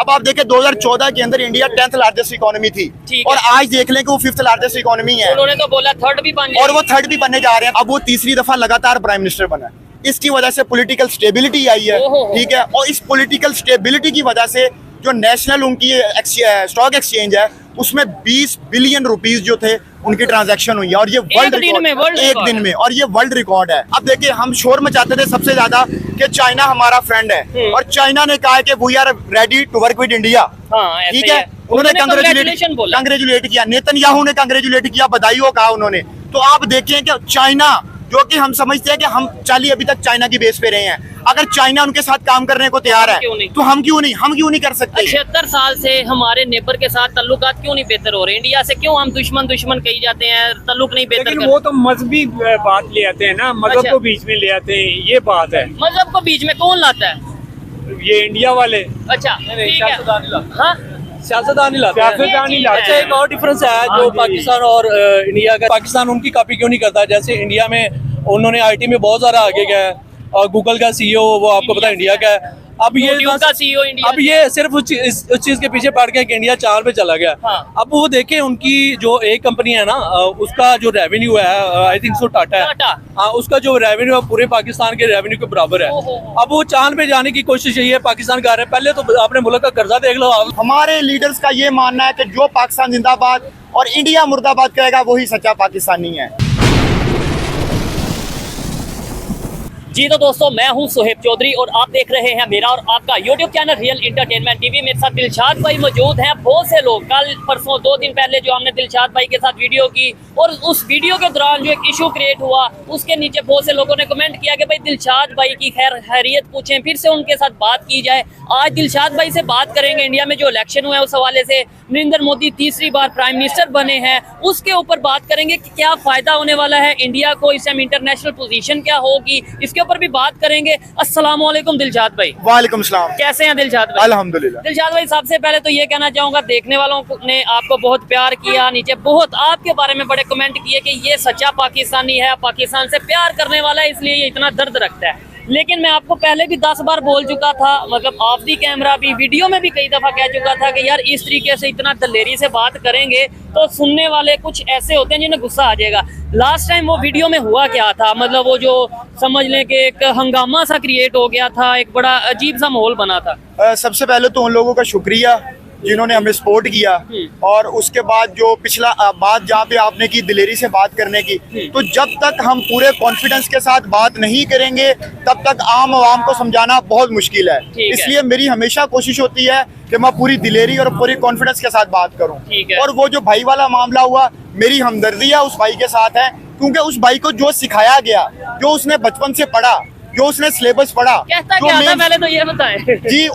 अब आप देखें 2014 के अंदर इंडिया 10th लार्जेस्ट इकोनॉमी थी और आज देख लें कि वो 5th लार्जेस्ट इकोनॉमी है। उन्होंने तो बोला थर्ड भी बन और वो थर्ड भी बनने जा रहे हैं। अब वो तीसरी दफा लगातार प्राइम मिनिस्टर बना। इसकी वजह से पॉलिटिकल स्टेबिलिटी आई है, ठीक है। और इस पॉलिटिकल स्टेबिलिटी की वजह से जो नेशनल उनकी स्टॉक एक्सचेंज है उसमें 20 बिलियन रुपीस जो थे उनकी ट्रांजैक्शन हुई है और ये वर्ल्ड रिकॉर्ड एक दिन में, और ये वर्ल्ड रिकॉर्ड है। अब देखिए हम शोर मचाते थे सबसे ज्यादा कि चाइना हमारा फ्रेंड है और चाइना ने कहा है कि we are ready to work with India, ठीक है। उन्होंने कांग्रेचुलेट किया, नेतन्याहू ने कांग्रेचुलेट किया, बधाई हो कहा उन्होंने। तो आप देखें कि चाइना, जो कि हम समझते हैं कि हम चाली अभी तक चाइना की बेस पे रहे हैं, अगर चाइना उनके साथ काम करने को तैयार है तो हम क्यों नहीं कर सकते। 76 साल से हमारे नेबर के साथ ताल्लुकात क्यों नहीं बेहतर हो रहे? इंडिया से क्यों हम दुश्मन कही जाते हैं, ताल्लुक नहीं बेहतर? वो तो मजहबी बात ले आते हैं ना, मजहब को बीच में ले आते हैं, ये बात है। मजहब को बीच में कौन लाता है? ये इंडिया वाले। अच्छा, सियासतदान नहीं लाते। एक और डिफरेंस है जो पाकिस्तान और इंडिया का। पाकिस्तान उनकी कॉपी क्यों नहीं करता? जैसे इंडिया में उन्होंने आईटी में बहुत ज्यादा आगे गया है और गूगल का सीईओ वो आपको पता है इंडिया का है। अब ये सिर्फ उस चीज के पीछे पड़ गया कि इंडिया 4 पे चला गया। अब वो देखें उनकी जो एक कंपनी है ना, उसका जो रेवेन्यू है, आई थिंक सो टाटा है, उसका जो रेवेन्यू है पूरे पाकिस्तान के रेवेन्यू के बराबर है। अब वो चांद पे जाने की कोशिश यही है पाकिस्तान कर रहे हैं। पहले तो अपने मुल्क का कर्जा देख लो आप। हमारे लीडर्स का ये मानना है कि जो पाकिस्तान जिंदाबाद और इंडिया मुर्दाबाद कहेगा वही सच्चा पाकिस्तानी है। जी तो दोस्तों, मैं हूं सुहेब चौधरी और आप देख रहे हैं मेरा और आपका YouTube channel real entertainment TV. मेरे साथ दिलशाद भाई मौजूद हैं। बहुत से लोग कल परसों 2 दिन पहले जो हमने दिलशाद भाई के साथ वीडियो की और उस वीडियो के दौरान जो एक इशू क्रिएट हुआ उसके नीचे बहुत से लोगों ने कमेंट किया कि भाई दिलशाद भाई की खैरियत पूछें, फिर से उनके साथ बात की जाए। आज दिलशाद भाई से बात करेंगे। इंडिया में जो इलेक्शन हुआ है उस हवाले से, नरेंद्र मोदी तीसरी बार प्राइम मिनिस्टर बने हैं, उसके ऊपर बात करेंगे कि क्या फायदा होने वाला है इंडिया को, इस टाइम इंटरनेशनल पोजीशन क्या होगी, इसके ऊपर भी बात करेंगे। अस्सलाम वालेकुम दिलशाद भाई। वालेकुम सलाम। कैसे हैं दिलशाद भाई? अल्हम्दुलिल्लाह। दिलशाद भाई, सबसे पहले तो ये कहना चाहूंगा, देखने वालों ने आपको बहुत प्यार किया, नीचे बहुत आपके बारे में बड़े कमेंट किए कि ये सच्चा पाकिस्तानी है, पाकिस्तान से प्यार करने वाला है, इसलिए ये इतना दर्द रखता है। लेकिन मैं आपको पहले भी 10 बार बोल चुका था, मतलब ऑफ दी कैमरा भी, वीडियो में भी कई दफा कह चुका था कि यार इस तरीके से इतना दलेरी से बात करेंगे तो सुनने वाले कुछ ऐसे होते हैं जिन्हें गुस्सा आ जाएगा। लास्ट टाइम वो वीडियो में हुआ क्या था, मतलब वो जो समझ लें कि एक हंगामा सा क्रिएट हो गया था, एक बड़ा अजीब सा माहौल बना था। सबसे पहले तो उन लोगों का शुक्रिया जिन्होंने हमें सपोर्ट किया, और उसके बाद जो पिछला बात जहाँ पे आपने की दिलेरी से बात करने की, तो जब तक हम पूरे कॉन्फिडेंस के साथ बात नहीं करेंगे तब तक आम आवाम को समझाना बहुत मुश्किल है। इसलिए मेरी हमेशा कोशिश होती है कि मैं पूरी दिलेरी और पूरी कॉन्फिडेंस के साथ बात करूं। और वो जो भाई वाला मामला हुआ, मेरी हमदर्दियाँ उस भाई के साथ है, क्योंकि उस भाई को जो सिखाया गया, जो उसने बचपन से पढ़ा, जो उसने सिलेबस पढ़ा, पहले तो ये बताएं। जी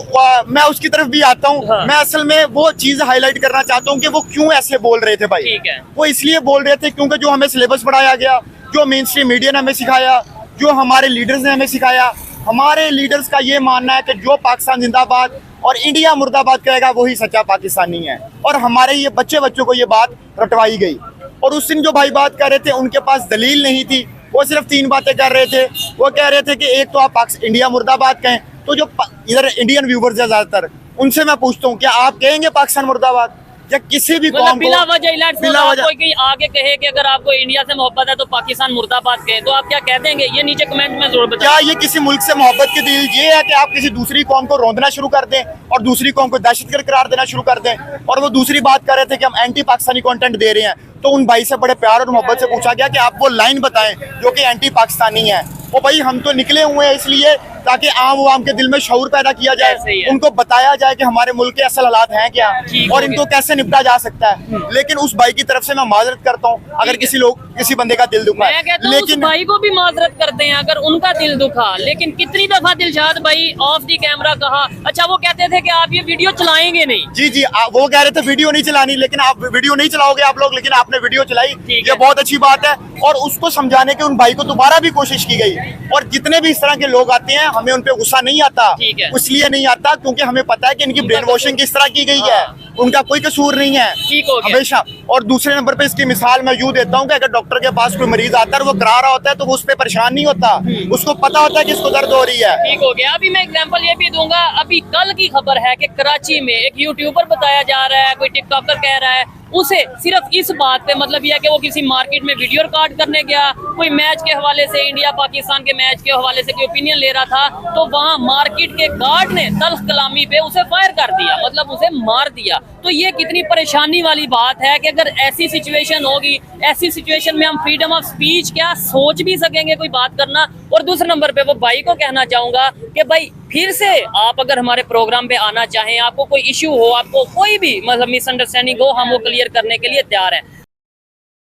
मैं उसकी तरफ भी आता हूँ। मैं असल में वो चीज हाईलाइट करना चाहता हूँ कि वो क्यों ऐसे बोल रहे थे भाई। वो इसलिए बोल रहे थे क्योंकि जो हमें सिलेबस पढ़ाया गया, जो मेन स्ट्रीम मीडिया ने हमें सिखाया, जो हमारे लीडर्स ने हमें सिखाया, हमारे लीडर्स का ये मानना है कि जो पाकिस्तान जिंदाबाद और इंडिया मुर्दाबाद कहेगा वही सच्चा पाकिस्तानी है। और हमारे ये बच्चों को ये बात रटवाई गई। और उस दिन जो भाई बात कर रहे थे उनके पास दलील नहीं थी, वो सिर्फ 3 बातें कर रहे थे। वो कह रहे थे कि एक तो आप इंडिया मुर्दाबाद कहें, तो जो इधर इंडियन व्यूवर्स है ज्यादातर, उनसे मैं पूछता हूँ क्या आप कहेंगे पाकिस्तान मुर्दाबाद? या किसी भी कौम को बिला वजह कोई आगे कहे कि अगर आपको इंडिया से मोहब्बत है तो पाकिस्तान मुर्दाबाद कहे, तो आप क्या कह देंगे? ये नीचे कमेंट में जरूर बताएं। क्या ये किसी मुल्क से मोहब्बत की दलील ये है कि आप किसी दूसरी कौम को रौंदना शुरू कर दें और दूसरी कौम को दहशतगर्द करार देना शुरू कर दें? और वो दूसरी बात कर रहे थे कि हम एंटी पाकिस्तानी कंटेंट दे रहे हैं, तो उन भाई से बड़े प्यार और मोहब्बत से पूछा गया कि आप वो लाइन बताएं जो कि एंटी पाकिस्तानी है। वो भाई हम तो निकले हुए हैं इसलिए ताकि आम आवाम के दिल में शऊर पैदा किया जाए, उनको बताया जाए कि हमारे मुल्क के असल हालात हैं क्या और इनको कैसे निपटा जा सकता है। लेकिन उस भाई की तरफ से मैं माजरत करता हूँ अगर किसी बंदे का दिल दुखा है। लेकिन भाई को भी माजरत करते हैं अगर उनका दिल दुखा। लेकिन कितनी दफा दिलशाद भाई ऑफ दी कैमरा कहा, अच्छा वो कहते थे कि आप ये वीडियो चलाएंगे नहीं। जी वो कह रहे थे वीडियो नहीं चलानी, लेकिन आप वीडियो नहीं चलाओगे आप लोग, लेकिन आपने वीडियो चलाई, ये बहुत अच्छी बात है। और उसको समझाने के उन भाई को दोबारा भी कोशिश की गई। और जितने भी इस तरह के लोग आते हैं हमें उन पे गुस्सा नहीं आता, इसलिए नहीं आता क्योंकि हमें पता है कि इनकी ब्रेन वॉशिंग किस तरह की गई है। उनका कोई कसूर नहीं है ठीक हो गया। हमेशा। और दूसरे नंबर पे इसकी मिसाल मैं यूं देता हूँ कि अगर डॉक्टर के पास कोई मरीज आता है और वो करा रहा होता है तो वो उस पर परेशान नहीं होता, उसको पता होता है कि इसको दर्द हो रही है। ठीक हो गया। अभी मैं एग्जांपल ये भी दूंगा, अभी कल की खबर है कि कराची में एक यूट्यूबर बताया जा रहा है, कोई टिकटॉकर कह रहा है, उसे सिर्फ इस बात पे मतलब यह है कि वो किसी मार्केट में वीडियो रिकॉर्ड करने गया, कोई मैच के हवाले से, इंडिया पाकिस्तान के मैच के हवाले से कोई ओपिनियन ले रहा था, तो वहां मार्केट के गार्ड ने तल्ख कलामी पे उसे फायर कर दिया, मतलब उसे मार दिया। तो ये कितनी परेशानी वाली बात है कि अगर ऐसी सिचुएशन होगी, ऐसी सिचुएशन में हम फ्रीडम ऑफ स्पीच क्या सोच भी सकेंगे कोई बात करना। और दूसरे नंबर पे वो भाई को कहना चाहूंगा कि भाई फिर से आप अगर हमारे प्रोग्राम पे आना चाहें, आपको कोई इश्यू हो, आपको कोई भी मतलब मिसअंडरस्टैंडिंग हो, हम वो क्लियर करने के लिए तैयार हैं।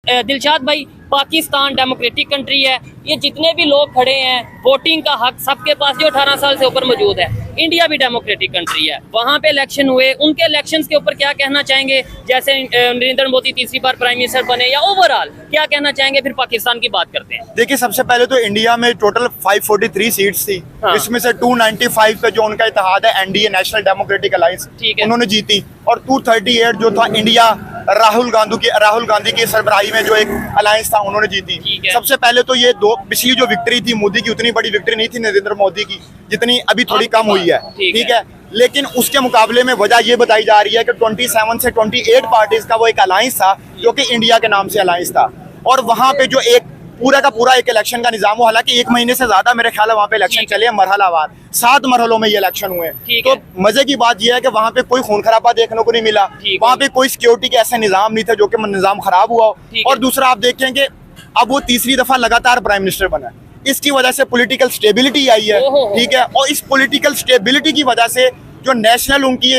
दिलशाद भाई, पाकिस्तान डेमोक्रेटिक कंट्री है, ये जितने भी लोग खड़े हैं, वोटिंग का हक सबके पास जो 18 साल से ऊपर मौजूद है। इंडिया भी डेमोक्रेटिक कंट्री है, वहाँ पे इलेक्शन हुए, उनके इलेक्शंस के ऊपर क्या कहना चाहेंगे? जैसे नरेंद्र मोदी तीसरी बार प्राइम मिनिस्टर बने, या ओवरऑल क्या कहना चाहेंगे? फिर पाकिस्तान की बात करते हैं। देखिए, सबसे पहले तो इंडिया में टोटल 543 सीट्स थी, इसमें से 295 पे जो उनका इत्तेहाद है एनडीए, नेशनल डेमोक्रेटिक अलायंस, उन्होंने जीती। और 238 जो था इंडिया राहुल गांधी की सरबराही में जो एक अलायंस था, उन्होंने जीती। सबसे पहले तो ये दो पिछली जो विक्ट्री थी मोदी की, उतनी बड़ी विक्ट्री नहीं थी नरेंद्र मोदी की जितनी अभी थोड़ी कम हुई है, ठीक है। लेकिन उसके मुकाबले में वजह ये बताई जा रही है कि 27 से 28 पार्टीज का वो एक अलायंस था जो कि इंडिया के नाम से अलायंस था। और वहां पे जो एक पूरा का पूरा एक इलेक्शन का निजाम हो, हालांकि 1 महीने से ज्यादा मेरे ख्याल है वहाँ पे इलेक्शन चले हैं मरहलावार, 7 मरहलों में ये इलेक्शन हुए। तो मजे की बात यह है कि वहाँ पे कोई खून खराबा देखने को नहीं मिला, वहाँ पे कोई सिक्योरिटी के ऐसा निजाम नहीं था जो कि निजाम खराब हुआ हो। और दूसरा आप देखेंगे अब वो तीसरी दफा लगातार प्राइम मिनिस्टर बना, इसकी वजह से पॉलिटिकल स्टेबिलिटी आई है, ठीक है। और इस पॉलिटिकल स्टेबिलिटी की वजह से जो नेशनल उनकी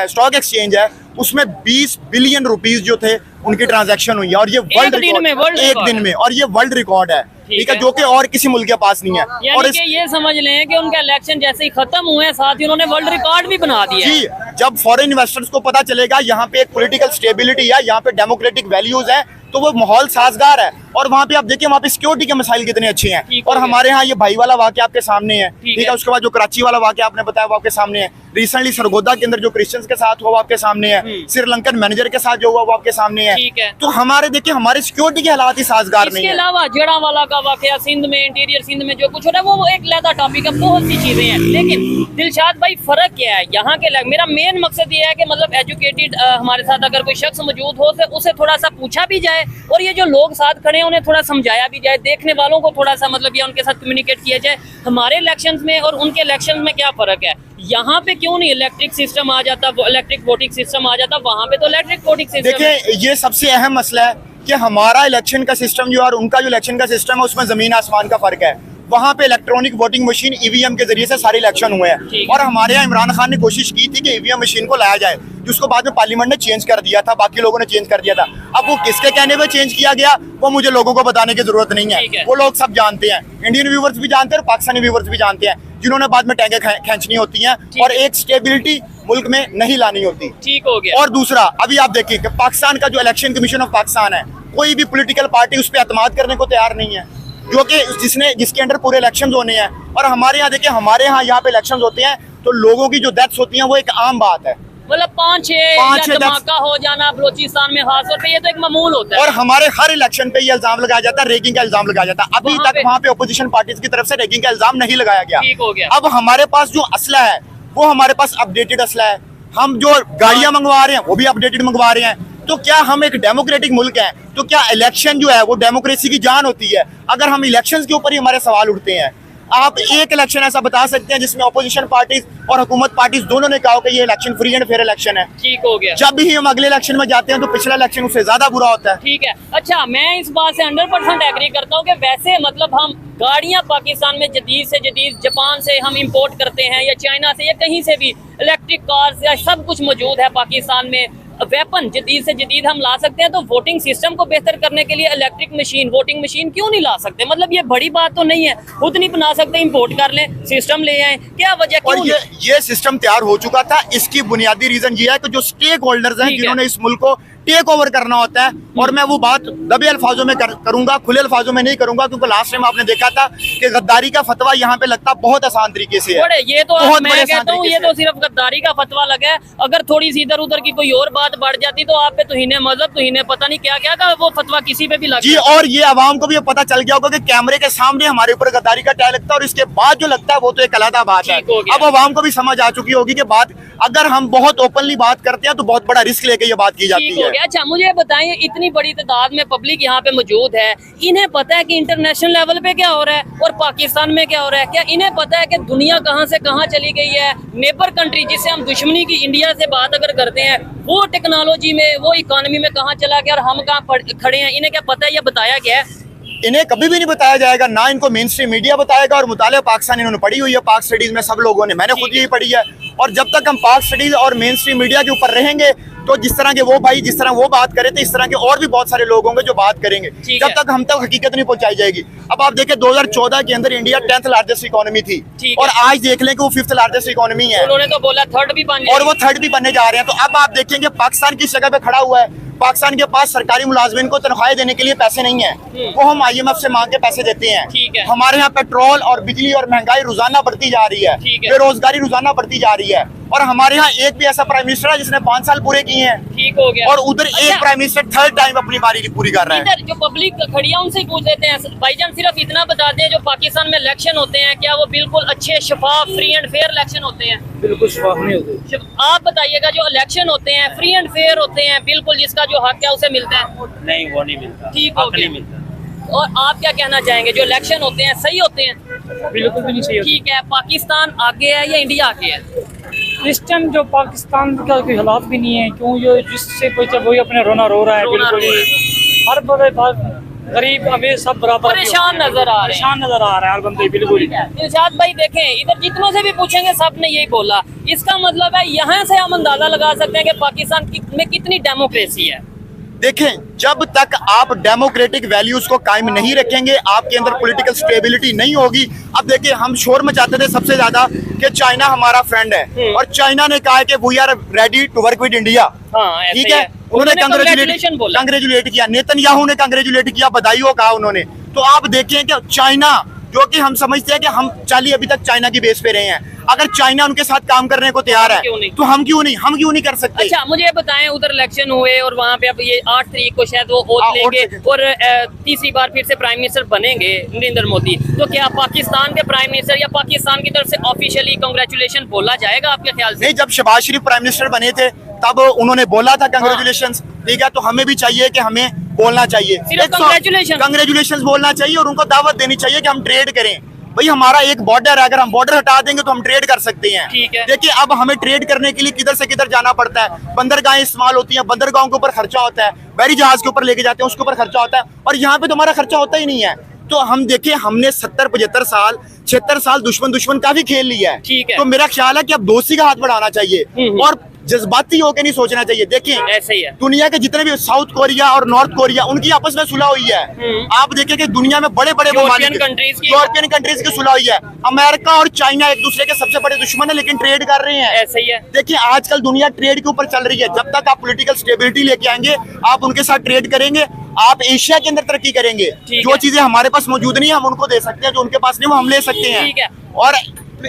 स्टॉक एक्सचेंज है उसमें 20 बिलियन रुपीस जो थे उनकी ट्रांजैक्शन हुई है, और ये वर्ल्ड रिकॉर्ड एक दिन में, और ये वर्ल्ड रिकॉर्ड है, ठीक है, जो कि और किसी मुल्क के पास नहीं है। और ये समझ लें कि उनका इलेक्शन जैसे ही खत्म हुए, साथ ही उन्होंने वर्ल्ड रिकॉर्ड भी बना दिया। जी, जब फॉरेन इन्वेस्टर्स को पता चलेगा यहाँ पे एक पॉलिटिकल स्टेबिलिटी है, यहाँ पे डेमोक्रेटिक वैल्यूज है, तो वो माहौल साजगार है। और वहाँ पे आप देखिए वहाँ पे सिक्योरिटी के मसाइल कितने अच्छे हैं। और हमारे यहाँ ये भाई वाला वाक़या आपके सामने है, ठीक है। उसके बाद जो कराची वाला वाक़या आपने बताया वो आपके सामने है। रिसेंटली सरगोदा के अंदर जो क्रिश्चियंस के साथ हुआ वो आपके सामने है। श्रीलंकन मैनेजर के साथ जो हुआ वो आपके सामने है, ठीक है। तो हमारे देखिए हमारे सिक्योरिटी के हालात ही साजगार नहीं है। इसके अलावा जड़ावाला का वाक़या सिंध में, इंटीरियर सिंध में जो कुछ हो रहा है वो एक अलग टॉपिक है, बहुत सी चीजें हैं। लेकिन दिलशाद भाई, फर्क क्या है यहाँ के? मेरा मेन मकसद ये है कि मतलब एजुकेटेड हमारे साथ अगर कोई शख्स मौजूद हो तो उसे थोड़ा सा पूछा भी जाए, और ये जो लोग साथ खड़े हैं उन्हें थोड़ा समझाया भी जाए, देखने वालों को थोड़ा सा मतलब ये उनके साथ कम्युनिकेट किया जाए हमारे इलेक्शंस में और उनके इलेक्शंस में क्या फर्क है। यहाँ पे क्यों नहीं इलेक्ट्रिक सिस्टम आ जाता, इलेक्ट्रिक वोटिंग सिस्टम आ जाता, वहाँ पे तो इलेक्ट्रिक वोटिंग सिस्टम। देखिए, ये सबसे अहम मसला है कि हमारा इलेक्शन का सिस्टम जो और उनका जो इलेक्शन का सिस्टम है उसमें जमीन आसमान का फर्क है। वहाँ पे इलेक्ट्रॉनिक वोटिंग मशीन ईवीएम के जरिए से सारे इलेक्शन हुए हैं, और हमारे यहाँ इमरान खान ने कोशिश की थी कि ईवीएम मशीन को लाया जाए, जिसको बाद में पार्लियामेंट ने चेंज कर दिया था, बाकी लोगों ने चेंज कर दिया था। अब वो किसके कहने पे चेंज किया गया वो मुझे लोगों को बताने की जरूरत नहीं है, वो लोग सब जानते हैं, इंडियन व्यूवर्स भी जानते हैं और पाकिस्तानी व्यूवर्स भी जानते हैं, जिन्होंने बाद में टैंके खींचनी होती हैं और एक स्टेबिलिटी मुल्क में नहीं लानी होती। ठीक हो गया। और दूसरा, अभी आप देखिए कि पाकिस्तान का जो इलेक्शन कमीशन ऑफ पाकिस्तान है, कोई भी पॉलिटिकल पार्टी उस पर एतमाद करने को तैयार नहीं है, जो कि जिसके अंडर पूरे इलेक्शंस होने हैं। और हमारे यहाँ देखिए, हमारे यहाँ पे इलेक्शंस होते हैं तो लोगों की जो डेथ्स होती हैं वो एक आम बात है, मतलब 5-6 धमाका हो जाना बलूचिस्तान में खास तौर पे, ये तो एक मामूल होता है। और हमारे हर इलेक्शन पे ये इल्जाम लगाया जाता है, रेगिंग का इल्जाम लगाया जाता है। अभी तक वहाँ पे अपोजिशन पार्टीज की तरफ से रेगिंग का इल्जाम नहीं लगाया गया। ठीक हो गया। अब हमारे पास जो असला है वो हमारे पास अपडेटेड असला है, हम जो गाड़ियां मंगवा रहे हैं वो भी अपडेटेड मंगवा रहे हैं। तो क्या हम एक डेमोक्रेटिक मुल्क है, तो क्या इलेक्शन जो है वो डेमोक्रेसी की जान होती है? अगर हम इलेक्शंस के ऊपर ही हमारे सवाल उठते हैं, आप एक इलेक्शन ऐसा बता सकते हैं जिसमें अपोजिशन पार्टीज और हुकूमत पार्टीज दोनों ने कहा कि ये election free and fair election है? ठीक हो गया। जब भी हम अगले इलेक्शन में जाते हैं तो पिछला इलेक्शन उससे ज्यादा बुरा होता है। ठीक है। अच्छा, मैं इस बात से 100% एग्री करता हूँ कि वैसे मतलब हम गाड़ियाँ पाकिस्तान में जदीद से जदीद जापान से हम इंपोर्ट करते हैं, या चाइना से, या कहीं से भी इलेक्ट्रिक कार्स या सब कुछ मौजूद है पाकिस्तान में, वेपन जदीद से जदीद हम ला सकते हैं। तो वोटिंग सिस्टम को बेहतर करने के लिए इलेक्ट्रिक मशीन, वोटिंग मशीन क्यों नहीं ला सकते? मतलब ये बड़ी बात तो नहीं है, खुद नहीं बना सकते, इंपोर्ट कर लें, सिस्टम ले आए, क्या वजह क्यों? और ये सिस्टम तैयार हो चुका था। इसकी बुनियादी रीजन ये है कि जो स्टेक होल्डर्स हैं जिन्होंने इस मुल्क को टेक ओवर करना होता है। और मैं वो बात दबे अल्फाजों में करूंगा, खुले अल्फाजों में नहीं करूंगा, क्योंकि लास्ट टाइम आपने देखा था कि गद्दारी का फतवा यहाँ पे लगता बहुत आसान तरीके से है। बड़े ये तो बहुत मैं बड़े आसान कहता हूँ तरीके ये से। तो सिर्फ गद्दारी का फतवा लगा है। अगर थोड़ी सी इधर उधर की कोई और बात बढ़ जाती तो आप पे तुहीने मजहब, तुहीने पता नहीं क्या क्या का वो फतवा किसी पे भी लग जी, जाता। और ये आवाम को भी पता चल गया होगा कि कैमरे के सामने हमारे ऊपर गद्दारी का टैग लगता है, और इसके बाद जो लगता है वो तो एक अलग बात है। ठीक हो गया। अब आवाम को भी समझ आ चुकी होगी कि बात अगर हम बहुत ओपनली बात करते हैं तो बहुत बड़ा रिस्क लेके ये बात की जाती ठीक हो है। गया। अच्छा मुझे बताइए, इतनी बड़ी तादाद में पब्लिक यहाँ पे मौजूद है, इन्हें पता है कि इंटरनेशनल लेवल पे क्या हो रहा है और पाकिस्तान में क्या हो रहा है? क्या इन्हें पता है कि दुनिया कहाँ से कहाँ चली गई है? नेबर कंट्री जिससे हम दुश्मनी की इंडिया से बात अगर करते हैं, वो टेक्नोलॉजी में, वो इकोनॉमी में कहाँ चला गया और हम कहाँ खड़े हैं? इन्हें क्या पता है या बताया गया है? इन्हें कभी भी नहीं बताया जाएगा, ना इनको मेन स्ट्रीम मीडिया बताएगा। और मुताले पाकिस्तान इन्होंने पढ़ी हुई है, पाक स्टडीज में सब लोगों ने, मैंने खुद यही पढ़ी है। और जब तक हम पाक स्टडीज और मेन स्ट्रीम मीडिया के ऊपर रहेंगे तो जिस तरह के वो भाई जिस तरह वो बात करे थे, इस तरह के और भी बहुत सारे लोग होंगे जो बात करेंगे। जब तक हम तक हकीकत नहीं पहुंचाई जाएगी। अब आप देखें 2014 के अंदर इंडिया 10th लार्जेस्ट इकोनॉमी थी, और आज देख लें कि वो 5th लार्जेस्ट इकोनॉमी है। उन्होंने तो बोला थर्ड भी बन और वो थर्ड भी बनने जा रहे हैं। तो अब आप देखेंगे पाकिस्तान किस जगह पे खड़ा हुआ है। पाकिस्तान के पास सरकारी मुलाजमिन को तनख्वाहें देने के लिए पैसे नहीं है, वो हम IMF से मांग के पैसे देते हैं। हमारे यहाँ पेट्रोल और बिजली और महंगाई रोजाना बढ़ती जा रही है, बेरोजगारी रोजाना बढ़ती जा रही है। और हमारे यहाँ एक भी ऐसा प्राइम मिनिस्टर है जिसने 5 साल पूरे किए हैं। ठीक हो गया। और उधर एक प्राइम मिनिस्टर थर्ड टाइम अपनी बारी पूरी कर रहा है। इधर जो पब्लिक खड़ी है उनसे ही पूछ लेते हैं भाईजान, सिर्फ इतना बता दें, जो पाकिस्तान में इलेक्शन होते हैं क्या वो बिल्कुल अच्छे, शफाफ, फ्री एंड फेयर इलेक्शन होते हैं? बिल्कुल शफाफ नहीं होते। आप बताइएगा, जो इलेक्शन होते हैं फ्री एंड फेयर होते हैं, बिल्कुल जिसका जो हक है उसे मिलता है? नहीं, वो नहीं मिलता। ठीक हो गया। और आप क्या कहना चाहेंगे, जो इलेक्शन होते हैं सही होते हैं? बिल्कुल भी नहीं सही होता। ठीक है। पाकिस्तान आगे है या इंडिया आगे है? इस टाइम जो पाकिस्तान का कोई हालात भी नहीं है, क्यों जो जिससे कोई वही अपने रोना रो रहा है। रोना बिल्कुल रो ही हर बड़े गरीब अमीर सब बराबर परेशान नजर आ रहे हैं। परेशान नजर आ रहा है हर बंदे, बिल्कुल ही। दिलशाद भाई देखें, इधर जितनों से भी पूछेंगे सब ने यही बोला। इसका मतलब है यहाँ से हम अंदाजा लगा सकते हैं कि पाकिस्तान में कितनी डेमोक्रेसी है। देखें, जब तक आप डेमोक्रेटिक वैल्यूज को कायम नहीं रखेंगे, आपके अंदर पॉलिटिकल स्टेबिलिटी नहीं होगी। अब देखिए, हम शोर मचाते थे सबसे ज्यादा कि चाइना हमारा फ्रेंड है, और चाइना ने कहा है कि we are ready to work with India. ठीक है, उन्होंने कंग्रेचुलेट किया, नेतन्याहू ने कंग्रेचुलेट किया, बधाई हो कहा उन्होंने। तो आप देखें कि चाइना, जो कि हम समझते हैं कि हम अभी तक चाइना की बेस पे रहे हैं, अगर चाइना उनके साथ काम करने को तैयार है तो हम क्यों नहीं कर सकते? अच्छा मुझे ये बताएं, उधर इलेक्शन हुए और वहाँ पे अब ये 8 तारीख को शायद वो वोट लेंगे और तीसरी बार फिर से प्राइम मिनिस्टर बनेंगे नरेंद्र मोदी। तो क्या पाकिस्तान के प्राइम मिनिस्टर या पाकिस्तान की तरफ से ऑफिशियली कांग्रेचुलेशन बोला जाएगा आपके ख्याल से? नहीं, जब शहबाज शरीफ प्राइम मिनिस्टर बने थे तब उन्होंने बोला था कांग्रेचुलेशंस। ठीक है, तो हमें भी चाहिए कि हमें बोलना चाहिए, कांग्रेचुलेशन बोलना चाहिए, और उनको दावत देनी चाहिए कि हम ट्रेड करें। भाई हमारा एक बॉर्डर है, अगर हम बॉर्डर हटा देंगे तो हम ट्रेड कर सकते हैं। देखिए, अब हमें ट्रेड करने के लिए किधर से किधर जाना पड़ता है। बंदरगाहें इस्तेमाल होती हैं, बंदरगाहों के ऊपर खर्चा होता है, बहरी जहाज के ऊपर लेके जाते हैं उसके ऊपर खर्चा होता है, और यहाँ पे तो हमारा खर्चा होता ही नहीं है। तो हम देखिए, हमने 70-75 साल 76 साल दुश्मन का भी खेल लिया है। तो मेरा ख्याल है कि अब दोस्ती का हाथ बढ़ाना चाहिए और जज्बाती होकर नहीं सोचना चाहिए। देखिए, ऐसे ही है, दुनिया के जितने भी साउथ कोरिया और नॉर्थ कोरिया, उनकी आपस में सुलह हुई है। आप देखिए कि दुनिया में बड़े बड़े यूरोपियन कंट्रीज की सुलह हुई है। अमेरिका और चाइना एक दूसरे के सबसे बड़े दुश्मन है, लेकिन ट्रेड कर रहे हैं। ऐसे ही है। देखिए, आजकल दुनिया ट्रेड के ऊपर चल रही है। जब तक आप पॉलिटिकल स्टेबिलिटी लेके आएंगे, आप उनके साथ ट्रेड करेंगे, आप एशिया के अंदर तरक्की करेंगे। जो चीजें हमारे पास मौजूद नहीं है हम उनको दे सकते हैं, जो उनके पास नहीं वो हम ले सकते हैं। और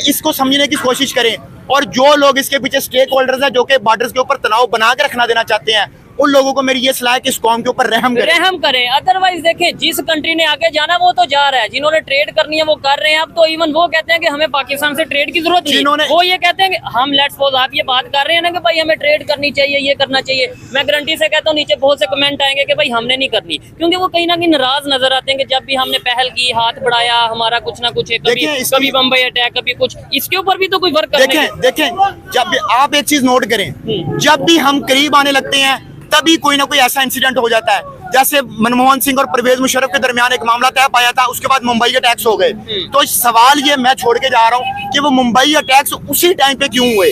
इसको समझने की कोशिश करें। और जो लोग इसके पीछे स्टेक होल्डर्स हैं, जो कि बॉर्डर्स के ऊपर तनाव बना के रखना देना चाहते हैं, उन लोगों को मेरी ये सलाह है कि इस कौम के ऊपर रहम करें। अदरवाइज देखें, जिस कंट्री ने आगे जाना वो तो जा रहा है, जिन्होंने ट्रेड करनी है वो कर रहे हैं। अब तो इवन वो कहते हैं कि हमें पाकिस्तान से ट्रेड की जरूरत नहीं, वो ये कहते हैं कि हम लेट्स सपोज आप ये बात कर रहे हैं ना कि भाई हमें ट्रेड करनी चाहिए, ये करना चाहिए। मैं गारंटी से कहता हूँ नीचे बहुत से कमेंट आएंगे कि भाई हमने नहीं करनी, क्योंकि वो कहीं ना कहीं नाराज नजर आते हैं कि जब भी हमने पहल की, हाथ बढ़ाया, हमारा कुछ ना कुछ है, कभी बम्बई अटैक, कभी कुछ, इसके ऊपर भी तो कोई वर्क करने। देखें, जब भी आप एक चीज नोट करें, जब भी हम करीब आने लगते हैं तभी कोई ना कोई ऐसा इंसिडेंट हो जाता है। जैसे मनमोहन सिंह और परवेज मुशर्रफ के दरमियान एक मामला तय पाया था, उसके बाद मुंबई अटैक्स हो गए। तो सवाल ये मैं छोड़ के जा रहा हूँ कि वो मुंबई अटैक्स उसी टाइम पे क्यों हुए,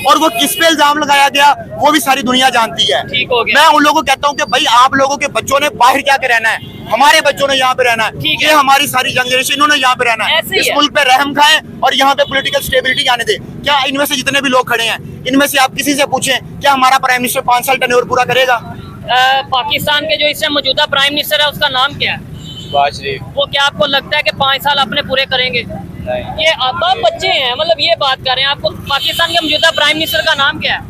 और वो किस पे इल्जाम लगाया गया, वो भी सारी दुनिया जानती है। मैं उन लोगों को कहता हूँ कि भाई आप लोगों के बच्चों ने बाहर क्या रहना है, हमारे बच्चों ने यहाँ पे रहना है। ये हमारी सारी जनरेशन, इन्होंने यहाँ पे रहना है। इस मुल्क पे रहम खाएं और यहाँ पे पॉलिटिकल स्टेबिलिटी आने दे। क्या इनमें से जितने भी लोग खड़े हैं, इनमें से आप किसी से पूछें क्या हमारा प्राइम मिनिस्टर 5 साल टर्नओवर पूरा करेगा? पाकिस्तान के जो इस टाइम मौजूदा प्राइम मिनिस्टर है उसका नाम क्या है? शहबाज शरीफ। वो क्या आपको लगता है कि 5 साल अपने पूरे करेंगे? नहीं। ये अब आप बच्चे हैं, मतलब ये बात कर रहे हैं। आपको पाकिस्तान के मौजूदा प्राइम मिनिस्टर का नाम क्या है?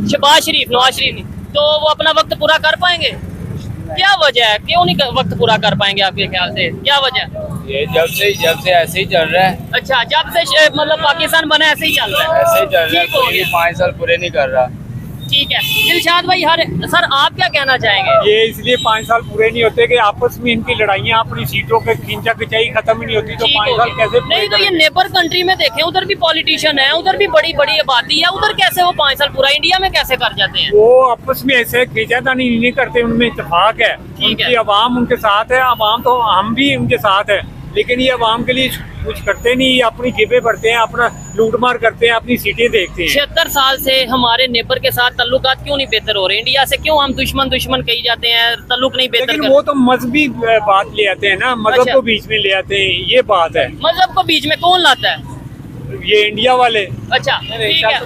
शहबाज शरीफ, नवाज शरीफ नहीं। तो वो अपना वक्त पूरा कर पाएंगे? क्या वजह है, क्यों नहीं वक्त पूरा कर पाएंगे आपके ख्याल से? क्या वजह? ये जब से ऐसे ही चल रहा है। अच्छा, जब से मतलब पाकिस्तान बना ऐसे ही चल रहा है? ऐसे ही चल रहा है, ठीक हो कोई भी गया। 5 साल पूरे नहीं कर रहा। ठीक है दिलशाद भाई, हर सर आप क्या कहना चाहेंगे? ये इसलिए 5 साल पूरे नहीं होते कि आपस में इनकी लड़ाइयाँ अपनी सीटों पे खींचा खिंचाई खत्म ही नहीं होती, तो ठीक 5 हो साल गया। कैसे पूरे नहीं तो ये करेंगे? नेबर कंट्री में देखें, उधर भी पॉलिटिशियन है, उधर भी बड़ी बड़ी आबादी है, उधर कैसे वो 5 साल पूरा, इंडिया में कैसे कर जाते हैं? वो आपस में ऐसे खींचातानी नहीं करते, उनमें इत्तेफाक है। ठीक है। उनकी आवाम उनके साथ है, आवाम तो हम भी उनके साथ है, लेकिन ये आवाम के लिए कुछ करते नहीं, ये अपनी जेबें भरते हैं, अपना लूट मार करते हैं, अपनी सीटें देखते हैं। 76 साल से हमारे नेबर के साथ ताल्लुकात क्यों नहीं बेहतर हो रहे? इंडिया से क्यों हम दुश्मन कही जाते हैं, ताल्लुक नहीं बेहतर लेकिन कर? वो तो मजहबी बात ले आते हैं ना, मजहब अच्छा। को बीच में ले आते हैं, ये बात है। मजहब को बीच में कौन लाता है? ये इंडिया वाले अच्छा ठीक है।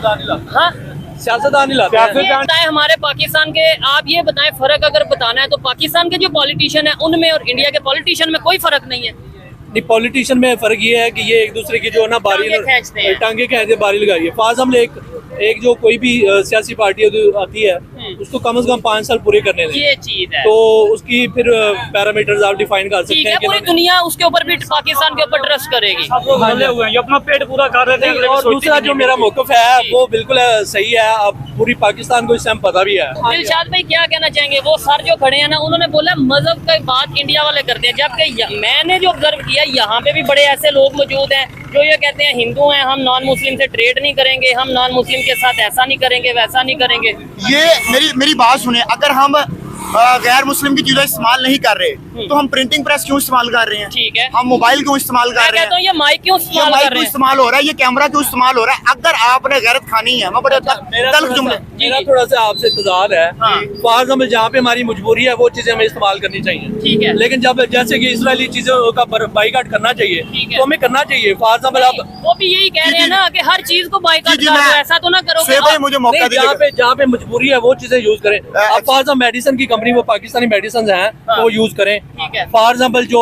हाँ सियासतदान ही लाते हैं। ये बताएं हमारे पाकिस्तान के, आप ये बताएं फर्क अगर बताना है तो पाकिस्तान के जो पॉलिटिशियन है उनमें और इंडिया के पॉलिटिशियन में कोई फर्क नहीं है? नहीं, पॉलिटिशियन में फर्क ये है कि ये एक दूसरे की जो है ना बारी टांगे खींचते हैं। टांगे खींचते बारी लगाई है। फाज हम एक जो कोई भी सियासी पार्टी आती है उसको कम से कम 5 साल पूरे करने दें, ये चीज है। तो उसकी फिर पैरामीटर्स आप डिफाइन कर ठीक सकते है, हैं कि पूरी हमें- दुनिया उसके ऊपर भी पाकिस्तान के ऊपर ट्रस्ट करेगी। सब लोग भले हुए हैं, ये अपना पेट पूरा कर रहे थे। अगले और को सोचते दूसरा नहीं जो हैं। मेरा मौकफ है वो बिल्कुल सही है। अब पूरी पाकिस्तान को इस टाइम पता भी है। दिलशाद भाई क्या कहना चाहेंगे? वो सर जो खड़े हैं ना, उन्होंने बोला मजहब की बात इंडिया वाले करते हैं, जबकि मैंने जो ऑब्जर्व किया यहाँ पे भी बड़े ऐसे लोग मौजूद हैं जो ये कहते हैं हिंदू हैं, हम नॉन मुस्लिम से ट्रेड नहीं करेंगे, हम नॉन मुस्लिम के साथ ऐसा नहीं करेंगे, वैसा नहीं करेंगे। ये मेरी बात सुने, अगर हम गैर मुस्लिम की चीजें इस्तेमाल नहीं कर रहे तो हम प्रिंटिंग प्रेस क्यों इस्तेमाल कर रहे हैं? ठीक है। हम मोबाइल क्यों इस्तेमाल मैं कर रहे कहता हैं? हूँ ये माइक क्यों ये इस्तेमाल माइक कर क्यों रहे हैं? इस्तेमाल हो रहा है? ये कैमरा क्यों इस्तेमाल हो रहा है? अगर आपने गैरत खानी है, मैं बड़े तल्ख जुमले मेरा थोड़ा सा आपसे इंतजार है। हाँ। फॉर एग्जाम्पल जहाँ पे हमारी मजबूरी है वो चीजें हमें इस्तेमाल करनी चाहिए। ठीक है। लेकिन जब जैसे कि इसराइली चीजों का बाइकाट करना चाहिए ठीक है। तो हमें करना चाहिए। फॉर एग्जाम्पल आप वो भी यही कह रहे हैं ना कि हर चीज को बाइकाट जी, करो, मैं- ऐसा तो ना करोगे शोएब भाई आप। मुझे मौका नहीं, दीजिए। जहाँ पे मजबूरी है वो चीजें यूज करें। अब फॉर एग्जाम्पल मेडिसिन की कंपनी वो पाकिस्तानी मेडिसिन हैं हाँ। वो यूज करें। ठीक है। फॉर एग्जाम्पल जो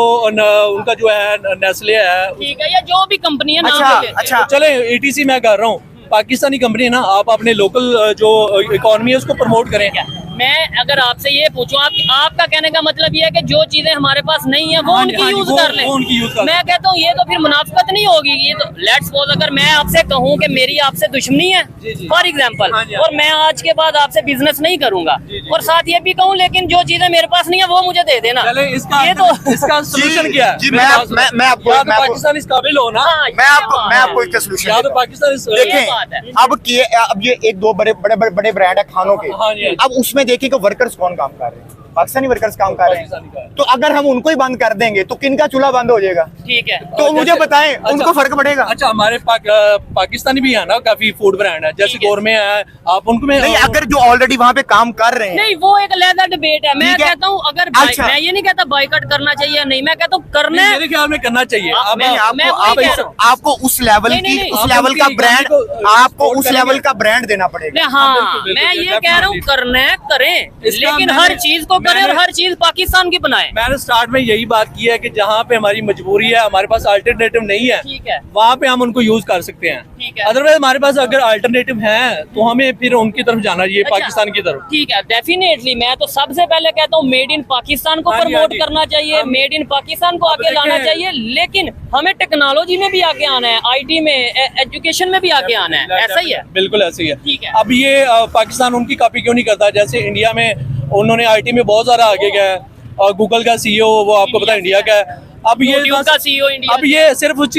उनका जो है नेस्ले है, ठीक है, या जो भी कंपनी है नाम अच्छा, ले लेते हैं। अच्छा। चले ETC मैं कर रहा हूँ, पाकिस्तानी कंपनी है ना, आप अपने लोकल जो इकोनॉमी है उसको प्रमोट करें। मैं अगर आपसे ये पूछूं, आपका कहने का मतलब ये है कि जो चीजें हमारे पास नहीं है वो हाँ जी, उनकी हाँ जी, यूज वो- कर लें। वो उनकी यूज कर लें। मैं कहता हूँ ये तो फिर मुनाफिकत नहीं होगी। ये तो लेट्स सपोज अगर मैं आपसे कहूँ कि मेरी आपसे दुश्मनी है जी, जी। फॉर एग्जाम्पल, हाँ जी, हाँ और मैं आज के बाद आपसे बिजनेस नहीं करूंगा, जी, जी। और साथ ये भी कहूँ लेकिन जो चीजें मेरे पास नहीं है वो मुझे दे देना, चले इसका ये तो इसका सोल्यूशन क्या है? जी, मेरी मैं- बात सुनो। मैं- मैं आपको- या तो मैं आपको- पाकिस्तान इस काबिल हो ना, हाँ, मैं ये आपको बात मैं है। आपको इसका सोल्यूशन या तो पाकिस्तान इस देखें, बात है। अब ये एक दो बड़े ब्रांड है खानों के। हाँ जी। अब उसमें देखिए कि वर्कर्स कौन काम कर रहे हैं, पाकिस्तानी वर्कर्स काम कर रहे पाकिस्तानी का हैं। है। तो अगर हम उनको ही बंद कर देंगे तो किनका चूल्हा बंद हो जाएगा? ठीक है। तो मुझे जैसे- बताएं, अच्छा, उनको फर्क पड़ेगा? अच्छा, हमारे पाकिस्तानी भी है ना काफी फूड ब्रांड है, जैसे ठीक है। गोरमे है, आप उनको में नहीं, अगर जो ऑलरेडी वहाँ पे काम कर रहे हैं, नहीं वो एक अलग डिबेट है। मैं ठीक है। कहता हूँ अगर अच्छा। मैं ये नहीं कहता बाइकआउट करना चाहिए या नहीं, मैं कहता हूँ करना है। मेरे ख्याल में करना चाहिए। हाँ, अब नहीं, मैं वही आपको कह रहा हूँ। आपको उस लेवल नहीं, की नहीं, उस आप लेवल उनकी का इकोनॉमी ब्रांड को, आपको सपोर्ट उस करेंगे। लेवल का ब्रांड देना पड़ेगा। नहीं, हाँ बिल्कुल, मैं बिल्कुल, ये कह रहा हूँ definitely। करना है करें, इसका लेकिन मैंने- हर चीज को करें और मैंने- हर चीज पाकिस्तान की बनाए। मैंने स्टार्ट में यही बात की है कि जहाँ पे हमारी मजबूरी है, हमारे पास अल्टरनेटिव नहीं है, ठीक है। वहाँ पे हम उनको यूज कर सकते हैं। ठीक है। अदरवाइज हमारे पास अगर अल्टरनेटिव है तो हमें फिर उनकी तरफ जाना चाहिए, अच्छा, पाकिस्तान की तरफ। ठीक है, डेफिनेटली मैं तो सबसे पहले कहता हूँ मेड इन पाकिस्तान को हाँ जी, हाँ प्रमोट जी। करना चाहिए, हम- मेड इन पाकिस्तान को अब आगे लाना देखें- चाहिए, लेकिन हमें टेक्नोलॉजी में भी आगे आना है, IT में, एजुकेशन में भी आगे आना है, ऐसा ही है। बिल्कुल ऐसे ही है। ठीक है। अब ये पाकिस्तान उनकी कॉपी क्यों नहीं करता? जैसे इंडिया में उन्होंने IT में बहुत ज्यादा आगे गया है, और गूगल का CEO वो आपको पता है इंडिया का है। अब ये YouTube का CEO इंडिया अब ये सिर्फ उस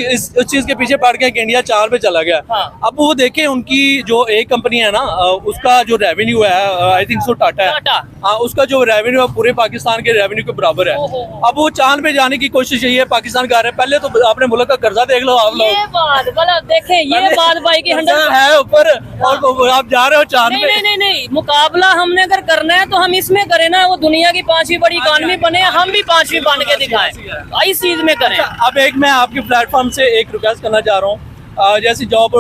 चीज के पीछे पड़ गया कि इंडिया 4 पे चला गया। हाँ। अब वो देखें उनकी जो एक कंपनी है ना, उसका जो रेवेन्यू है, आई थिंक सो टाटा है। टाटा। हाँ, उसका जो रेवेन्यू है पूरे पाकिस्तान के रेवेन्यू के बराबर है। ओहो। अब वो चांद पे जाने की कोशिश यही है, पाकिस्तान कर रहे हैं। पहले तो अपने मुल्क का कर्जा देख लो आप लोग। ये बात मतलब देखें, ये बात भाई की 100 है ऊपर और आप जा रहे हो चांद नहीं, पे। नहीं नहीं नहीं, मुकाबला हमने अगर करना है तो हम इसमें करें ना, वो दुनिया की 5वीं बड़ी इकॉनमी बने, हम भी 5वीं बन के दिखाएं, इस चीज में करें। अब एक मैं आपके प्लेटफॉर्म से एक रिक्वेस्ट करना चाह रहा हूँ जैसे जॉब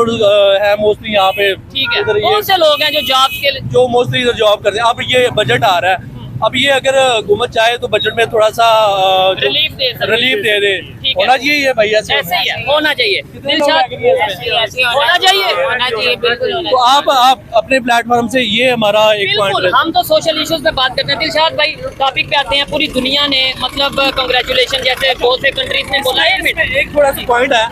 है मोस्टली यहाँ पे। ठीक है, इधर ये बहुत से लोग हैं जो जॉब के लिए जो मोस्टली इधर जॉब करते हैं। अब ये बजट आ रहा है, अब ये अगर हुकूमत चाहे तो बजट में थोड़ा सा रिलीफ दे सकती है। रिलीफ दे दे, ठीक है। होना चाहिए ये भैया से। ऐसे ही है, होना चाहिए दिलशाद, होना चाहिए बिल्कुल होना तो आप अपने प्लेटफॉर्म से ये हमारा एक बिल्कुल। पॉइंट हम तो सोशल इश्यूज पे बात करते हैं। दिलशाद भाई टॉपिक पे आते हैं। पूरी दुनिया ने मतलब कंग्रेचुलेशन जैसे बहुत से कंट्रीज ने बोला है। एक थोड़ा सा पॉइंट है,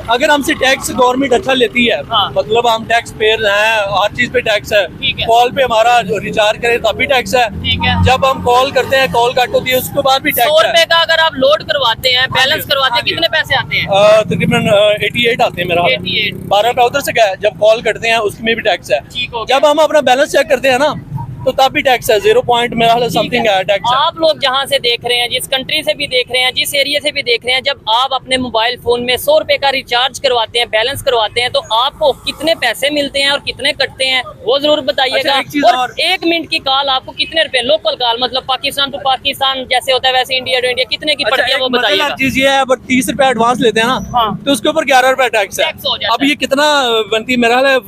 अगर हमसे टैक्स गवर्नमेंट अच्छा लेती है, हाँ। मतलब हम टैक्स पेयर हैं, हर चीज पे टैक्स है, ठीक है। कॉल पे हमारा रिचार्ज करें तब भी टैक्स है, ठीक है। जब हम कॉल करते हैं कॉल कट होती है उसके बाद भी 100 टैक्स रुपए है। का अगर आप लोड करवाते हैं, बैलेंस करवाते हैं, हाँ जी। कितने पैसे आते हैं? तकरीबन 88 आते हैं मेरा 88। 12 रुपए उधर से क्या है, जब कॉल करते हैं उसमें भी टैक्स है। ठीक हो गया। जब हम अपना बैलेंस चेक करते हैं ना तो तब भी टैक्स है, 0 पॉइंट मेरा ख्याल समथिंग है टैक्स है। आप लोग जहाँ से देख रहे हैं, जिस कंट्री से भी देख रहे हैं, जिस एरिया से भी देख रहे हैं, जब आप अपने मोबाइल फोन में 100 रुपए का रिचार्ज करवाते हैं, बैलेंस करवाते हैं, तो आपको कितने पैसे मिलते हैं और कितने कटते हैं वो जरूर बताइएगा। अच्छा, एक चीज़ और और। 1 मिनट की कॉल आपको कितने रुपए, लोकल कॉल मतलब पाकिस्तान टू पाकिस्तान जैसे होता है वैसे इंडिया टू इंडिया कितने की पड़ती है वो बताइएगा। चीज ये है, बट 30 रुपए एडवांस लेते हैं ना, हाँ। तो उसके ऊपर 11 रुपए टैक्स है। टैक्स हो जाता अब है। ये कितना बनती है, मेरा ख्याल है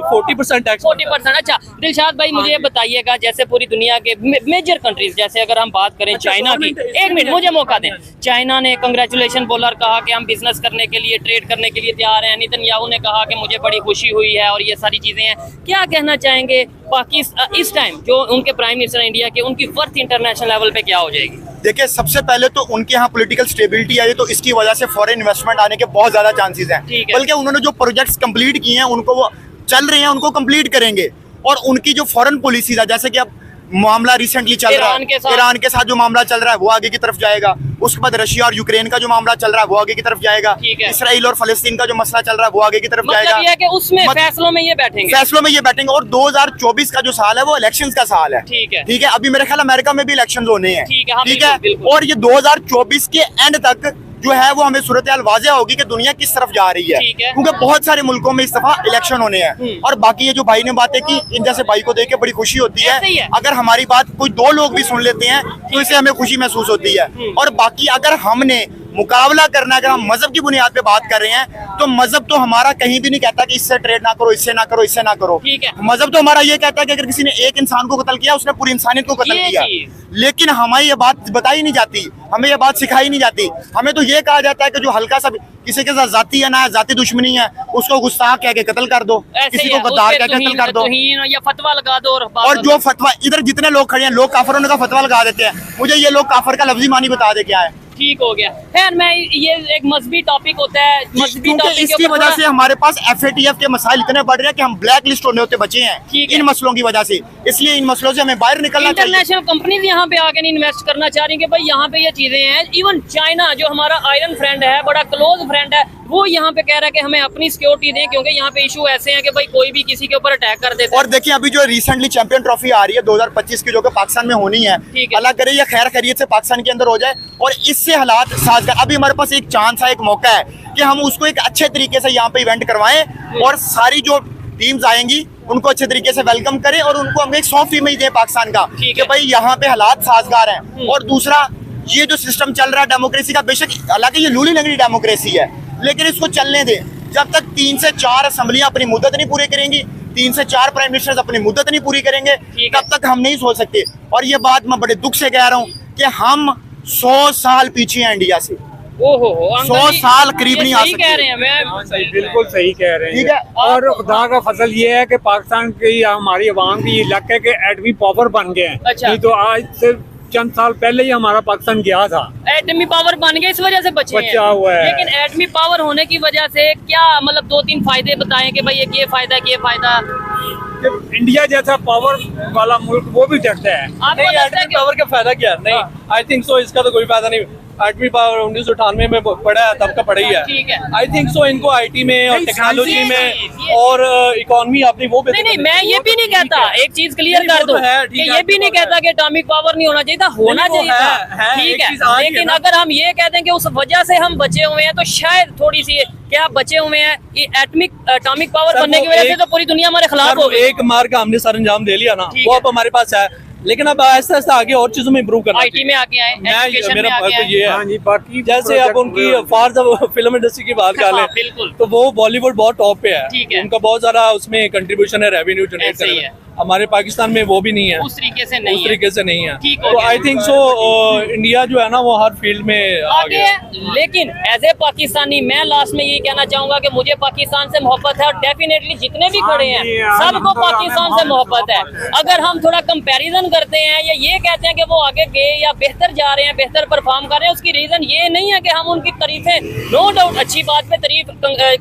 40% टैक्स। 40%। अच्छा दिलशाद भाई मुझे ये बताइएगा, जैसे पूरी दुनिया के मेजर कंट्रीज, जैसे अगर हम बात करें अच्छा, चाइना की, government- 1 मिनट मुझे मौका दें। चाइना ने कंग्रेचुलेशन बोला और कहा कि हम बिजनेस करने के लिए, ट्रेड करने के लिए तैयार हैं। नेतन्याहू ने कहा कि मुझे बड़ी खुशी हुई है और ये सारी चीजें हैं। क्या कहना चाहेंगे पाकिस्तान इस टाइम जो उनके प्राइम मिनिस्टर इंडिया के, उनकी वर्थ इंटरनेशनल लेवल पे क्या हो जाएगी? देखिए, सबसे पहले तो उनके यहाँ पॉलिटिकल स्टेबिलिटी आई है, तो इसकी वजह से फॉरेन इन्वेस्टमेंट आने के बहुत ज्यादा चांसेस हैं। ठीक है। बल्कि उन्होंने जो प्रोजेक्ट्स कंप्लीट किए हैं उनको वो चल रहे हैं, उनको कंप्लीट करेंगे। और उनकी जो फॉरेन पॉलिसीज है, जैसे कि अब मामला रिसेंटली चल रहा ईरान के है, साथ। ईरान के साथ जो मामला चल रहा है वो आगे की तरफ जाएगा। उसके बाद रशिया और यूक्रेन का जो मामला चल रहा है वो आगे की तरफ जाएगा। ठीक है। इसराइल और फलस्तीन का जो मसला चल रहा है वो आगे की तरफ मतलब जाएगा। ये है कि उसमें मत- फैसलों में ये बैठेंगे। फैसलों में ये बैठेंगे। और 2024 का जो साल है वो इलेक्शंस का साल है। ठीक है। ठीक है, अभी मेरे ख्याल अमेरिका में भी इलेक्शंस होने हैं। ठीक है, हाँ, ठीक बिल्कुल, है। बिल्कुल। और ये 2024 के एंड तक जो है वो हमें सूरत हाल वाज़ेह होगी कि दुनिया किस तरफ जा रही है। ठीक है। क्योंकि बहुत सारे मुल्कों में इस दफा इलेक्शन होने हैं। और बाकी ये जो भाई ने बातें की, इन जैसे भाई को देख के बड़ी खुशी होती ऐसे ही है। है। अगर हमारी बात कोई 2 लोग भी सुन लेते हैं तो इससे हमें खुशी महसूस होती है। और बाकी अगर हमने मुकाबला करना, अगर हम मजहब की बुनियाद पे बात कर रहे हैं, तो मजहब तो हमारा कहीं भी नहीं कहता कि इससे ट्रेड ना करो, इससे ना करो, इससे ना करो। ठीक है। मजहब तो हमारा ये कहता है कि अगर किसी ने एक इंसान को कत्ल किया, उसने पूरी इंसानियत को कत्ल ये किया। चीज़। लेकिन हमें ये बात बताई नहीं जाती, हमें ये बात सिखाई नहीं जाती। हमें तो ये कहा जाता है कि जो हल्का सा किसी के साथ जाती है ना, जाती दुश्मनी है, उसको गुस्ताख कह के कत्ल कर दो, ऐसे किसी ही को है, गद्दार उसपे कह के कत्ल तुहीन- कर दो। तुहीन या फतवा लगा दो और बात और जो फतवा, इधर जितने लोग खड़े हैं, लोग काफिरों का फतवा लगा देते हैं। मुझे ये लोग काफिर का लफ्जी मानी बता दे क्या है। ठीक हो गया। खैर मैं ये एक मजहबी टॉपिक होता है, मजहबी क्योंकि टॉपिक के इसकी ऊपर वजह थोड़ा- से हमारे पास FATF के मसाइल इतने बढ़ रहे हैं कि हम ब्लैक लिस्ट होने होते बचे हैं ठीक है। इन मसलों की वजह से। इसलिए इन मसलों से हमें बाहर निकलना चाहिए। इंटरनेशनल कंपनीज यहाँ पे आके नहीं इन्वेस्ट करना चाह रही कि भाई यहाँ पे ये चीजें हैं। इवन चाइना जो हमारा आयरन फ्रेंड है, बड़ा क्लोज फ्रेंड है, वो यहाँ पे कह रहा है कि हमें अपनी सिक्योरिटी दें, क्योंकि यहाँ पे इशू ऐसे हैं कि भाई कोई भी किसी के ऊपर अटैक कर देता है। और देखिए, अभी जो रिसेंटली चैंपियन ट्रॉफी आ रही है 2025 की, जो कि पाकिस्तान में होनी है, ठीक है। अल्लाह करे ये खैर खैरियत से पाकिस्तान के अंदर हो जाए और इससे हालात साजगार। अभी हमारे पास एक चांस है, एक मौका है कि हम उसको एक अच्छे तरीके से यहाँ पे इवेंट करवाएं और सारी जो टीम्स आएंगी उनको अच्छे तरीके से वेलकम करें और उनको हम एक सॉफ्ट इमेज दें पाकिस्तान का ठीक कि है। भाई यहाँ पे हालात साजगार हैं। और दूसरा, ये जो सिस्टम चल रहा है डेमोक्रेसी का, बेशक हालांकि ये लूली लंगड़ी डेमोक्रेसी है, लेकिन इसको चलने दें। जब तक 3 से 4 असम्बलियां अपनी मुद्दत नहीं पूरी करेंगी, 3 से 4 प्राइम मिनिस्टर्स अपनी मुद्दत नहीं पूरी करेंगे, ठीक है। तब तक हम नहीं सोच सकते। और ये बात मैं बड़े दुख से कह रहा हूँ कि हम 100 साल पीछे हैं इंडिया से। ओहो 100 साल करीब नहीं आ सही सकते। कह रहे हैं। हाँ, मैं बिल्कुल सही कह रहे हैं। ठीक है। और खुदा का फसल ये है कि पाकिस्तान की हमारी अवाम की ये लक है कि एटमी पावर बन गए हैं। अच्छा। नहीं तो आज से चंद साल पहले ही हमारा पाकिस्तान गया था। एटमी पावर बन गया, इस वजह से बचे बचा हुआ है। लेकिन एटमी पावर होने की वजह से क्या मतलब 2-3 फायदे बताएं कि भाई ये फायदा, ये फायदा। कि इंडिया जैसा पावर वाला मुल्क वो भी डरता है। आपको नहीं, लगता है एटमी कि पावर का फायदा क्या है? नहीं, आई थिंक सो इसका तो कोई फायदा नहीं। एटमी पावर 1998 में पड़ा है, तब का पड़ा ही है। ठीक है। आई थिंक सो इनको IT में और नहीं, टेक्नोलॉजी ये- में और इकोनॉमी अपनी वो नहीं नहीं, मैं ये भी नहीं कहता, एक चीज क्लियर नहीं, कर वो दो तो है, ठीक कि है, ये भी नहीं आपकी बात कहता कि एटॉमिक पावर नहीं होना चाहिए था, होना नहीं, वो चाहिए था। है, ठीक एक है, चीज आ रही है लेकिन ना। अगर हम ये कहते हैं कि उस वजह से हम बचे हुए हैं, तो शायद थोड़ी सी क्या बचे हुए हैं कि एटॉमिक पावर सर, बनने की वो वजह से एक- तो पूरी दुनिया हमारे खिलाफ सर, हो वो गई। एक मार का हमने सर अंजाम दे लिया ना, ठीक वो है। अब हमारे पास है। लेकिन अब आहिस्ता आहिस्ता आगे और चीजों में इम्प्रूव करना आईटी में आगे आए, एजुकेशन में मेरा आगे तो आए। ये हाँ है जी, बाकी जैसे अब प्रोजेक्ट उनकी पूरा- फॉर द फिल्म इंडस्ट्री की बात कर हाँ, लें बिल्कुल। तो वो बॉलीवुड बहुत टॉप पे ठीक है, है। उनका बहुत सारा उसमें कंट्रीब्यूशन है रेवेन्यू जनरेट ऐसे ही करने है। में। हमारे पाकिस्तान में वो भी नहीं है, उस तरीके से उस नहीं है। तरीके से नहीं है। ठीक हो तो गया। आई थिंक सो इंडिया जो है ना वो हर फील्ड में आगे आगे है। लेकिन एज ए पाकिस्तानी मैं लास्ट में ये कहना चाहूंगा कि मुझे पाकिस्तान से मोहब्बत है और डेफिनेटली जितने भी खड़े हाँ जी, हैं हाँ सबको जी, पाकिस्तान से हमें मोहब्बत है। मोहब्बत है। अगर हम थोड़ा कंपैरिजन करते हैं या ये कहते हैं कि वो आगे गए या बेहतर जा रहे हैं, बेहतर परफॉर्म कर रहे हैं, उसकी रीजन ये नहीं है कि हम उनकी तारीफें, नो डाउट अच्छी बात पे तारीफ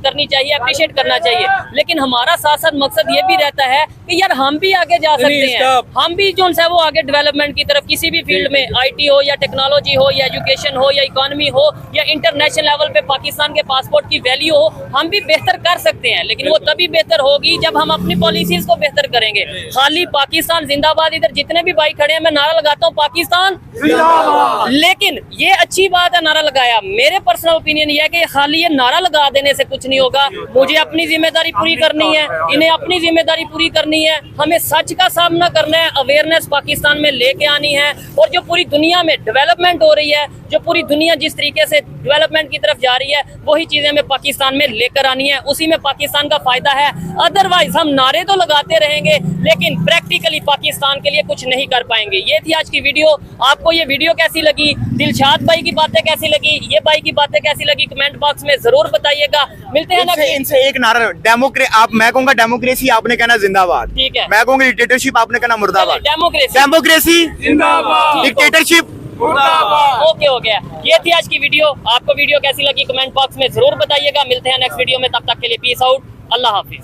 करनी चाहिए, अप्रिशिएट करना चाहिए, लेकिन हमारा साथ साथ मकसद ये भी रहता है कि यार हम भी आगे जा नहीं, सकते हैं, इसका- हम भी जो है वो आगे डेवलपमेंट की तरफ किसी भी फील्ड में, आईटी हो या टेक्नोलॉजी हो या एजुकेशन हो या इकोनॉमी हो या इंटरनेशनल लेवल पे पाकिस्तान के पासपोर्ट की वैल्यू हो, हम भी बेहतर कर सकते हैं। लेकिन वो तभी बेहतर होगी जब हम अपनी पॉलिसीज को बेहतर करेंगे। खाली पाकिस्तान जिंदाबाद, इधर जितने भी भाई खड़े हैं मैं नारा लगाता हूँ पाकिस्तान जिंदाबाद, लेकिन ये अच्छी बात है नारा लगाया। मेरे पर्सनल ओपिनियन ये है कि खाली ये नारा लगा देने से कुछ नहीं होगा, मुझे अपनी जिम्मेदारी पूरी करनी है, इन्हें अपनी जिम्मेदारी पूरी करनी है, हमें सच का सामना करना है, अवेयरनेस पाकिस्तान में लेके आनी है। और जो पूरी दुनिया में डेवलपमेंट हो रही है, जो पूरी दुनिया जिस तरीके से डेवलपमेंट की तरफ जा रही है, वही चीजें हमें पाकिस्तान में लेकर आनी है, उसी में पाकिस्तान का फायदा है। अदरवाइज हम नारे तो लगाते रहेंगे लेकिन प्रैक्टिकली पाकिस्तान के लिए कुछ नहीं कर पाएंगे। ये थी आज की वीडियो। आपको ये वीडियो कैसी लगी, दिलशाद भाई की बातें कैसी लगी, ये भाई की बातें कैसी लगी, कमेंट बॉक्स में जरूर बताइएगा। मिलते हैं इनसे नेक्स्ट। इनसे एक नारा मैं कहूंगा डेमोक्रेसी, आपने कहना जिंदाबाद। ठीक है। मैं कहूंगा डिक्टेटरशिप, आपने कहना मुर्दाबाद। डेमोक्रेसी डेमोक्रेसी जिंदाबाद, डिक्टेटरशिप मुर्दाबाद। ओके हो गया। ये थी आज की वीडियो। आपको वीडियो कैसी लगी कमेंट बॉक्स में जरूर बताइएगा। मिलते हैं नेक्स्ट वीडियो में, तब तक के लिए पीस आउट, अल्लाह हाफिज।